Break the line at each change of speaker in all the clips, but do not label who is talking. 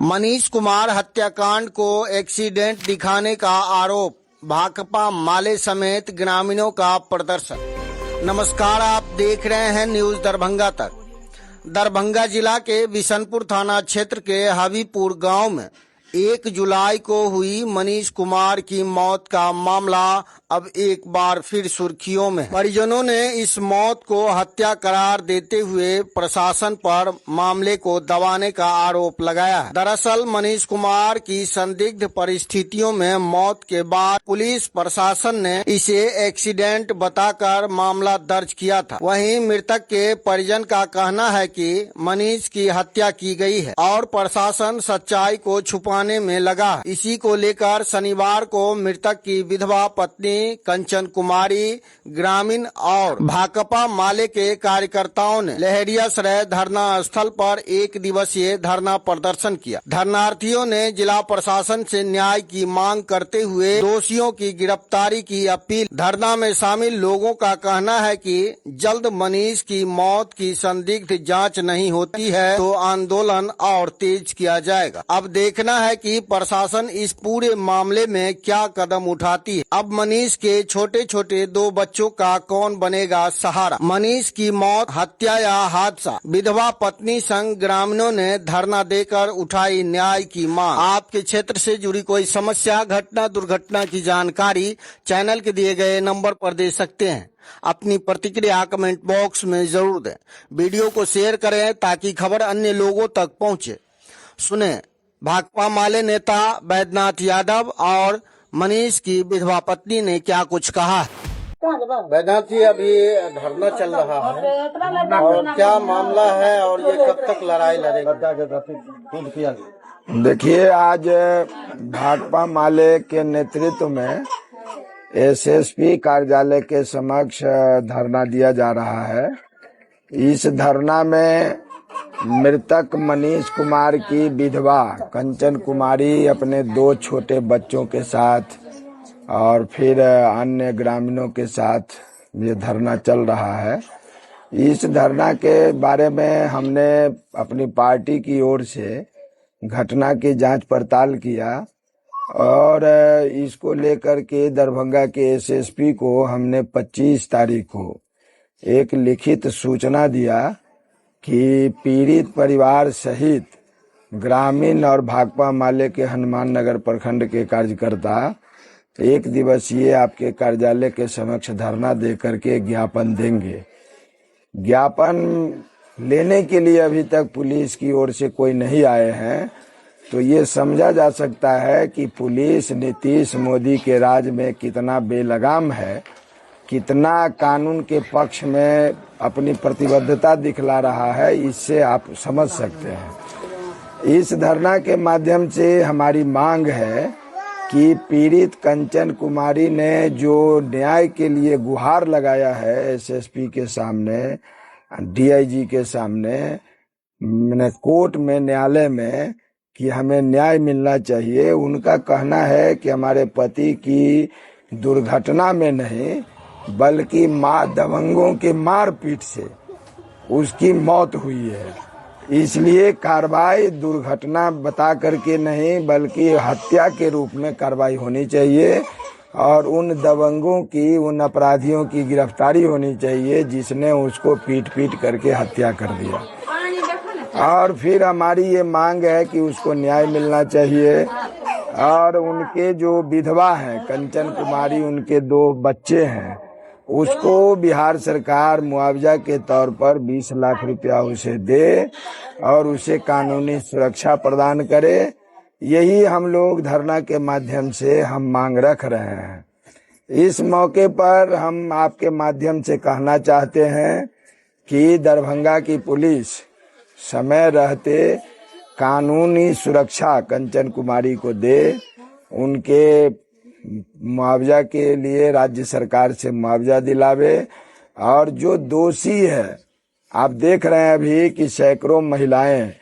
मनीष कुमार हत्याकांड को एक्सीडेंट दिखाने का आरोप, भाकपा माले समेत ग्रामीणों का प्रदर्शन। नमस्कार, आप देख रहे हैं न्यूज दरभंगा तक। दरभंगा जिला के बिशनपुर थाना क्षेत्र के हबीपुर गांव में 1 जुलाई को हुई मनीष कुमार की मौत का मामला अब एक बार फिर सुर्खियों में। परिजनों ने इस मौत को हत्या करार देते हुए प्रशासन पर मामले को दबाने का आरोप लगाया है। दरअसल मनीष कुमार की संदिग्ध परिस्थितियों में मौत के बाद पुलिस प्रशासन ने इसे एक्सीडेंट बताकर मामला दर्ज किया था। वहीं मृतक के परिजन का कहना है कि मनीष की हत्या की गई है और प्रशासन सच्चाई को छुपाने में लगा। इसी को लेकर शनिवार को मृतक की विधवा पत्नी कंचन कुमारी, ग्रामीण और भाकपा माले के कार्यकर्ताओं ने लहरियासराय धरना स्थल पर 1 दिवसीय धरना प्रदर्शन किया। धरनार्थियों ने जिला प्रशासन से न्याय की मांग करते हुए दोषियों की गिरफ्तारी की अपील। धरना में शामिल लोगों का कहना है कि जल्द मनीष की मौत की संदिग्ध जांच नहीं होती है तो आंदोलन और तेज किया जाएगा। अब देखना है कि प्रशासन इस पूरे मामले में क्या कदम उठाती है। अब मनीष के छोटे छोटे 2 बच्चों का कौन बनेगा सहारा। मनीष की मौत हत्या या हादसा, विधवा पत्नी संग ग्रामीणों ने धरना देकर उठाई न्याय की मांग। आपके क्षेत्र से जुड़ी कोई समस्या, घटना, दुर्घटना की जानकारी चैनल के दिए गए नंबर पर दे सकते हैं। अपनी प्रतिक्रिया कमेंट बॉक्स में जरूर दें। वीडियो को शेयर करें ताकि खबर अन्य लोगों तक पहुंचे। सुने भाकपा माले नेता बैद्यनाथ यादव और मनीष की विधवा पत्नी ने क्या कुछ कहा। बैद्यनाथ जी, अभी धरना चल रहा है और क्या मामला है और ये कब तक लड़ाई लड़ेगी?
देखिए, आज भाकपा माले के नेतृत्व में एसएसपी कार्यालय के समक्ष धरना दिया जा रहा है। इस धरना में मृतक मनीष कुमार की विधवा कंचन कुमारी अपने 2 छोटे बच्चों के साथ और फिर अन्य ग्रामीणों के साथ ये धरना चल रहा है। इस धरना के बारे में हमने अपनी पार्टी की ओर से घटना की जांच पड़ताल किया और इसको लेकर के दरभंगा के एसएसपी को हमने 25 तारीख को एक लिखित सूचना दिया कि पीड़ित परिवार सहित ग्रामीण और भाकपा माले के हनुमान नगर प्रखंड के कार्यकर्ता 1 दिवसीय आपके कार्यालय के समक्ष धरना देकर के ज्ञापन देंगे। ज्ञापन लेने के लिए अभी तक पुलिस की ओर से कोई नहीं आए हैं, तो ये समझा जा सकता है कि पुलिस नीतीश मोदी के राज में कितना बेलगाम है, कितना कानून के पक्ष में अपनी प्रतिबद्धता दिखला रहा है। इससे आप समझ सकते हैं। इस धरना के माध्यम से हमारी मांग है कि पीड़ित कंचन कुमारी ने जो न्याय के लिए गुहार लगाया है एसएसपी के सामने, डीआईजी के सामने, कोर्ट में, न्यायालय में, कि हमें न्याय मिलना चाहिए। उनका कहना है कि हमारे पति की दुर्घटना में नहीं बल्कि दबंगों के मारपीट से उसकी मौत हुई है। इसलिए कार्रवाई दुर्घटना बता करके नहीं बल्कि हत्या के रूप में कार्रवाई होनी चाहिए और उन दबंगों की, उन अपराधियों की गिरफ्तारी होनी चाहिए जिसने उसको पीट करके हत्या कर दिया। और फिर हमारी ये मांग है कि उसको न्याय मिलना चाहिए और उनके जो विधवा हैं कंचन कुमारी, उनके 2 बच्चे हैं, उसको बिहार सरकार मुआवजा के तौर पर 20 लाख रुपया उसे दे और उसे कानूनी सुरक्षा प्रदान करे। यही हम लोग धरना के माध्यम से हम मांग रख रहे हैं। इस मौके पर हम आपके माध्यम से कहना चाहते हैं कि दरभंगा की पुलिस समय रहते कानूनी सुरक्षा कंचन कुमारी को दे, उनके मुआवजा के लिए राज्य सरकार से मुआवजा दिलावे और जो दोषी है, आप देख रहे हैं अभी कि सैकड़ों महिलाएं,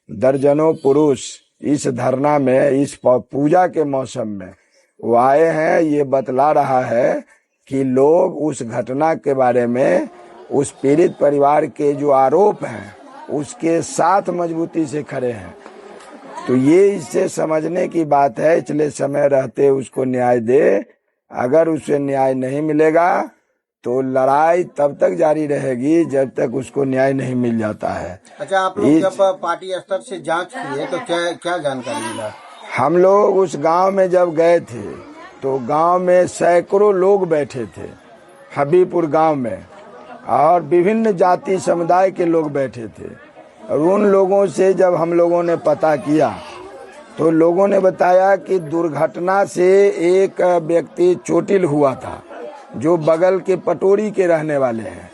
दर्जनों पुरुष इस धरना में, इस पूजा के मौसम में वो आए हैं। ये बतला रहा है कि लोग उस घटना के बारे में, उस पीड़ित परिवार के जो आरोप हैं उसके साथ मजबूती से खड़े हैं। तो ये इससे समझने की बात है, इसलिए समय रहते उसको न्याय दे। अगर उसे न्याय नहीं मिलेगा तो लड़ाई तब तक जारी रहेगी जब तक उसको न्याय नहीं मिल जाता है।
अच्छा, आप लोग जब पार्टी स्तर से जांच किए तो क्या क्या जानकारी मिला?
हम लोग उस गांव में जब गए थे तो गांव में सैकड़ों लोग बैठे थे, हबीपुर गांव में, और विभिन्न जाति समुदाय के लोग बैठे थे। और उन लोगों से जब हम लोगों ने पता किया तो लोगों ने बताया कि दुर्घटना से एक व्यक्ति चोटिल हुआ था, जो बगल के पटोरी के रहने वाले हैं।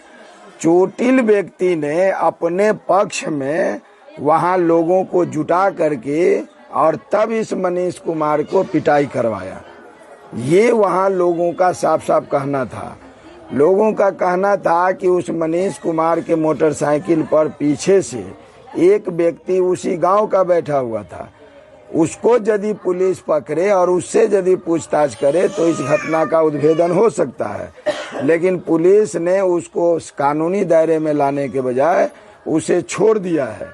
चोटिल व्यक्ति ने अपने पक्ष में वहां लोगों को जुटा करके और तब इस मनीष कुमार को पिटाई करवाया। ये वहां लोगों का साफ साफ कहना था। लोगों का कहना था कि उस मनीष कुमार के मोटरसाइकिल पर पीछे से एक व्यक्ति उसी गांव का बैठा हुआ था। उसको यदि पुलिस पकड़े और उससे यदि पूछताछ करे तो इस घटना का उद्भेदन हो सकता है, लेकिन पुलिस ने उसको कानूनी दायरे में लाने के बजाय उसे छोड़ दिया है।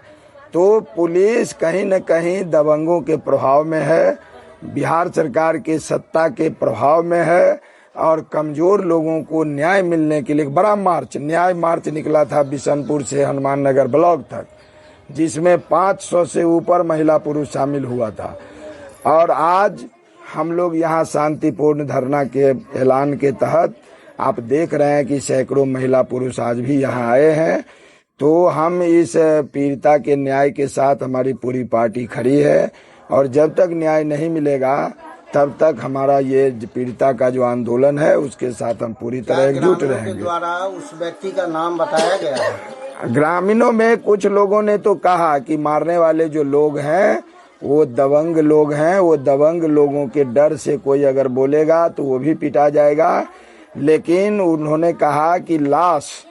तो पुलिस कहीं न कहीं दबंगों के प्रभाव में है, बिहार सरकार के सत्ता के प्रभाव में है, और कमजोर लोगों को न्याय मिलने के लिए बड़ा न्याय मार्च निकला था बिशनपुर से हनुमान नगर ब्लॉक तक, जिसमें 500 से ऊपर महिला पुरुष शामिल हुआ था। और आज हम लोग यहाँ शांतिपूर्ण धरना के ऐलान के तहत आप देख रहे हैं कि सैकड़ों महिला पुरुष आज भी यहाँ आए हैं। तो हम इस पीड़िता के न्याय के साथ हमारी पूरी पार्टी खड़ी है, और जब तक न्याय नहीं मिलेगा तब तक हमारा ये पीड़िता का जो आंदोलन है उसके साथ हम पूरी तरह एकजुट रहेंगे।
द्वारा उस व्यक्ति का नाम बताया गया है?
ग्रामीणों में कुछ लोगों ने तो कहा कि मारने वाले जो लोग हैं वो दबंग लोग हैं, वो दबंग लोगों के डर से कोई अगर बोलेगा तो वो भी पिटा जाएगा। लेकिन उन्होंने कहा कि लाश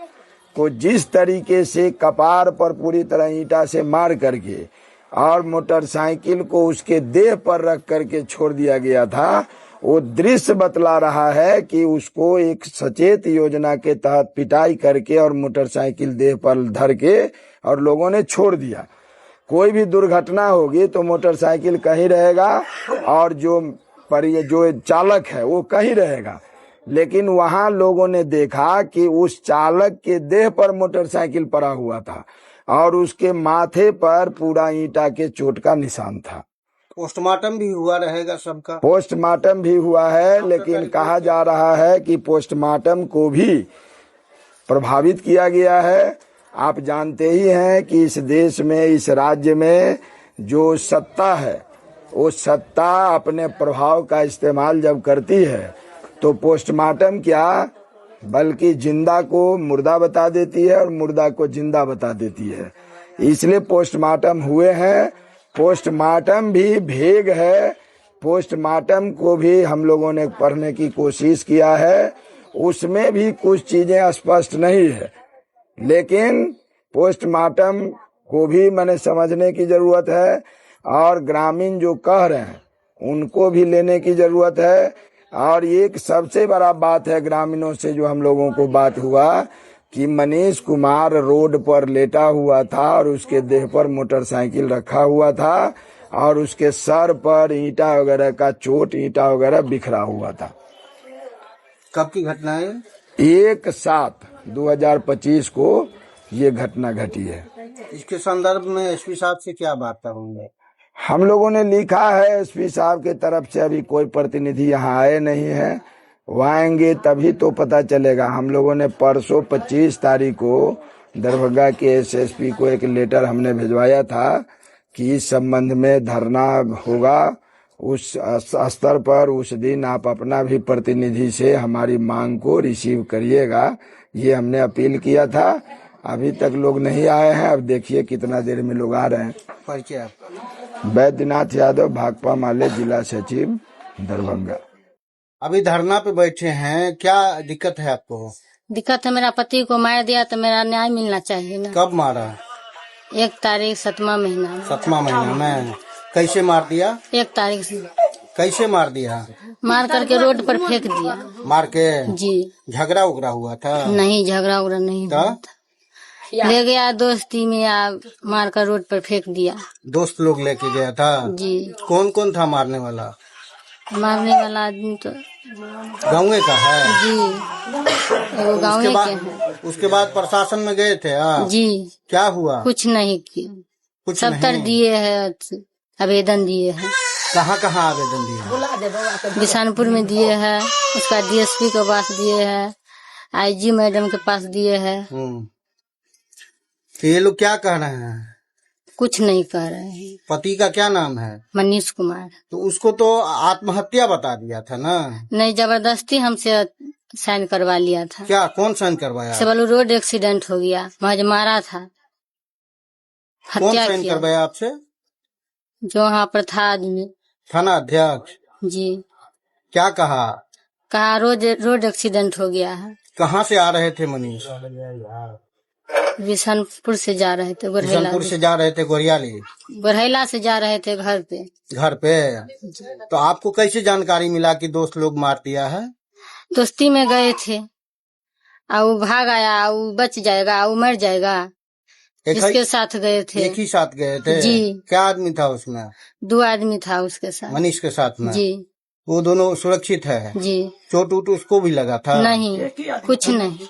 को जिस तरीके से कपार पर पूरी तरह ईंटा से मार करके और मोटरसाइकिल को उसके देह पर रख करके छोड़ दिया गया था, वो दृश्य बतला रहा है कि उसको एक सचेत योजना के तहत पिटाई करके और मोटरसाइकिल देह पर धर के और लोगों ने छोड़ दिया। कोई भी दुर्घटना होगी तो मोटरसाइकिल कहीं रहेगा और जो चालक है वो कहीं रहेगा, लेकिन वहां लोगों ने देखा कि उस चालक के देह पर मोटरसाइकिल पड़ा हुआ था और उसके माथे पर पूरा ईंटा के चोट का निशान था।
पोस्टमार्टम भी हुआ रहेगा सबका?
पोस्टमार्टम भी हुआ है, लेकिन कहा जा रहा है कि पोस्टमार्टम को भी प्रभावित किया गया है। आप जानते ही हैं कि इस देश में, इस राज्य में जो सत्ता है वो सत्ता अपने प्रभाव का इस्तेमाल जब करती है तो पोस्टमार्टम क्या बल्कि जिंदा को मुर्दा बता देती है और मुर्दा को जिंदा बता देती है। इसलिए पोस्टमार्टम हुए हैं। पोस्टमार्टम भी भेग है, पोस्टमार्टम को भी हम लोगों ने पढ़ने की कोशिश किया है, उसमें भी कुछ चीजें स्पष्ट नहीं है, लेकिन पोस्टमार्टम को भी मैंने समझने की जरूरत है और ग्रामीण जो कह रहे हैं उनको भी लेने की जरूरत है। और एक सबसे बड़ा बात है ग्रामीणों से जो हम लोगों को बात हुआ कि मनीष कुमार रोड पर लेटा हुआ था और उसके देह पर मोटरसाइकिल रखा हुआ था और उसके सर पर ईंटा वगैरह का चोट, ईंटा वगैरह बिखरा हुआ था।
कब की घटना है?
1/7/2025 को ये घटना घटी है।
इसके संदर्भ में एसपी साहब से क्या वार्ता होंगे?
हम लोगों ने लिखा है, एसपी साहब के तरफ से अभी कोई प्रतिनिधि यहाँ आए नहीं है, वो आएंगे तभी तो पता चलेगा। हम लोगों ने परसों 25 तारीख को दरभंगा के एसएसपी को एक लेटर हमने भिजवाया था कि इस संबंध में धरना होगा उस स्तर पर। उस दिन आप अपना भी प्रतिनिधि से हमारी मांग को रिसीव करिएगा, ये हमने अपील किया था। अभी तक लोग नहीं आए हैं, अब देखिए कितना देर में लोग आ रहे हैं।
परिचय आपका?
बैद्यनाथ यादव, भाकपा माले, जिला सचिव, दरभंगा।
अभी धरना पे बैठे हैं, क्या दिक्कत है आपको?
दिक्कत है, मेरा पति को मार दिया तो मेरा न्याय मिलना चाहिए ना।
कब मारा?
1 तारीख 7वां महीना में।
7वां महीना में? कैसे मार दिया?
1 तारीख से।
कैसे मार दिया?
मार करके रोड पर फेंक दिया।
मार के?
जी।
झगड़ा उगड़ा हुआ था?
नहीं, झगड़ा उगड़ा नहीं हुआ था। ले गया दोस्ती में मार कर रोड पर फेंक दिया।
दोस्त लोग लेके गया था?
जी।
कौन कौन था मारने वाला?
मारने वाला आदमी तो
गाँव का है?
जी, वो गाँव
उसके
के
बाद
हैं।
उसके बाद प्रशासन में गए थे आप?
जी।
क्या हुआ?
कुछ नहीं किया।
कुछ
सब तर
नहीं?
दिए हैं, आवेदन दिए हैं।
कहाँ कहाँ आवेदन दिया?
बिशनपुर में दिए हैं, उसका डीएसपी के पास दिए हैं, आईजी मैडम के पास दिए हैं।
तो ये लोग क्या कह रहे हैं?
कुछ नहीं कह रहे हैं।
पति का क्या नाम है?
मनीष कुमार।
तो उसको तो आत्महत्या बता दिया था ना?
नहीं, जबरदस्ती हमसे साइन करवा लिया था।
क्या? कौन साइन करवाया?
से बोलो रोड एक्सीडेंट हो गया, महज मारा था,
कौन
हत्या
साइन
किया।
करवाया आपसे?
जो वहाँ पर था आदमी।
थाना अध्यक्ष?
जी।
क्या कहा?
कहा रोड एक्सीडेंट हो गया है।
कहाँ से आ रहे थे मनीष?
बिशनपुर से जा रहे थे,
बिशनपुर से जा रहे थे गोरियाली?
बरहैला से जा रहे थे घर पे।
घर पे? तो आपको कैसे जानकारी मिला कि दोस्त लोग मार दिया है?
दोस्ती में गए थे, वो भाग आया, वो बच जाएगा, वो मर जाएगा, इसके साथ गए थे।
एक ही साथ गए थे?
जी।
क्या आदमी था उसमें?
2 आदमी था उसके साथ।
मनीष के साथ में?
जी।
वो दोनों सुरक्षित है?
जी।
चोट उट उसको भी लगा था?
नहीं, कुछ नहीं।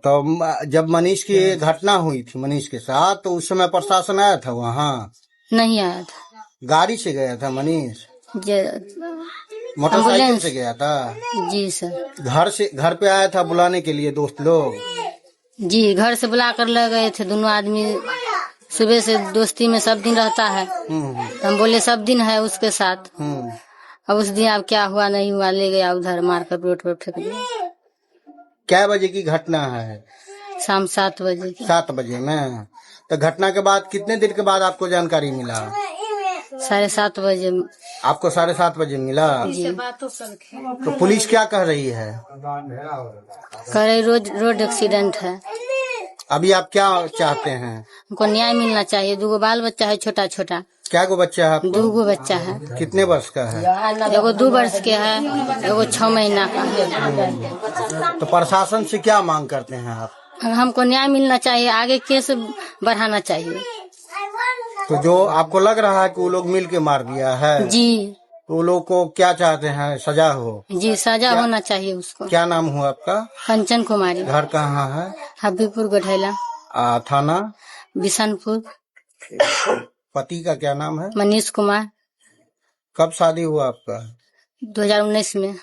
तो जब मनीष की घटना हुई थी मनीष के साथ, तो उस समय प्रशासन आया था वहाँ?
नहीं आया था।
गाड़ी से गया था मनीष? मोटरसाइकिल
एम्बुलेंस
से गया था?
जी सर।
घर पे आया था बुलाने के लिए दोस्त लोग?
जी, घर से बुला कर ले गए थे दोनों आदमी। सुबह से दोस्ती में सब दिन रहता है। तो हम बोले सब दिन है उसके साथ। अब उस दिन अब क्या हुआ नहीं हुआ, ले गया उधर, मार कर रोड पर फेंक दिया।
क्या बजे की घटना है?
शाम 7 बजे की।
7 बजे में? तो घटना के बाद कितने देर के बाद आपको जानकारी मिला?
7:30 बजे।
आपको 7:30 बजे मिला?
जी।
तो पुलिस क्या कह रही है?
करे रोड एक्सीडेंट है।
अभी आप क्या चाहते हैं?
हमको न्याय मिलना चाहिए। 2 बाल बच्चा है, छोटा छोटा।
क्या गो बच्चा है आपको?
2 बच्चा है।
कितने वर्ष का है?
एगो 2 वर्ष के है, एगो 6 महीना का है।
तो प्रशासन से क्या मांग करते हैं आप?
हमको न्याय मिलना चाहिए, आगे केस बढ़ाना चाहिए।
तो जो आपको लग रहा है कि वो लोग मिल के मार दिया है?
जी।
तो वो लोग को क्या चाहते हैं? सजा हो?
जी, सजा होना चाहिए उसको।
क्या नाम हुआ आपका?
कंचन कुमारी।
घर कहाँ है?
हबीबपुर गढ़ैला।
थाना?
बिशनपुर।
पति का क्या नाम है?
मनीष कुमार।
कब शादी हुआ आपका?
2019 में।